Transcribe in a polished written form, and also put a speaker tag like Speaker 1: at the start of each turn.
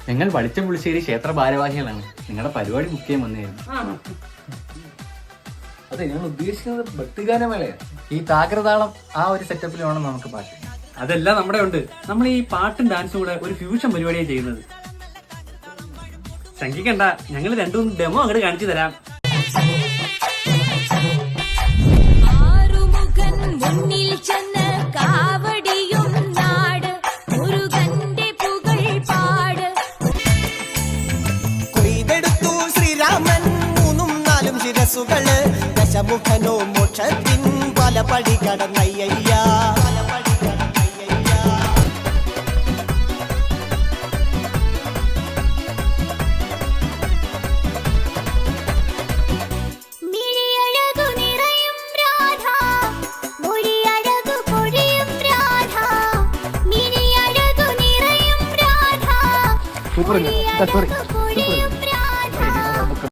Speaker 1: ഞങ്ങൾ വളിച്ചം പുളിശ്ശേരി ക്ഷേത്ര ഭാരവാഹികളാണ്. നിങ്ങളുടെ പരിപാടി ബുക്ക് ചെയ്യാൻ വന്നതായിരുന്നു.
Speaker 2: അതെ, ഞങ്ങൾ ഉദ്ദേശിക്കുന്നത് ഭക്തിഗാനമേളയാണ്.
Speaker 1: ഈ താഗ്രതാളം ആ ഒരു സെറ്റപ്പിൽ വേണം നമുക്ക് പാട്ട്.
Speaker 3: അതെല്ലാം നമ്മുടെ ഉണ്ട്. നമ്മൾ ഈ പാട്ടും ഡാൻസും കൂടെ ഒരു ഫ്യൂഷൻ പരിപാടിയാണ് ചെയ്യുന്നത്. ശങ്കിക്കണ്ട, ഞങ്ങൾ രണ്ടും ഡെമോ അങ്ങോട്ട് കാണിച്ചു തരാം.
Speaker 4: മുന്നിൽ ചെന്ന് കാവടിയും നാട് മുരുകന്റെ പുകൾ പാട്.
Speaker 5: കൊയ്തെടുത്തു ശ്രീരാമൻ 3ഉം 4ഉം ശിരസുകള്. ദശമുഖനോ മോക്ഷത്തിൻ പല പടി കടന്നയ്യ.
Speaker 2: സൂപ്പർ.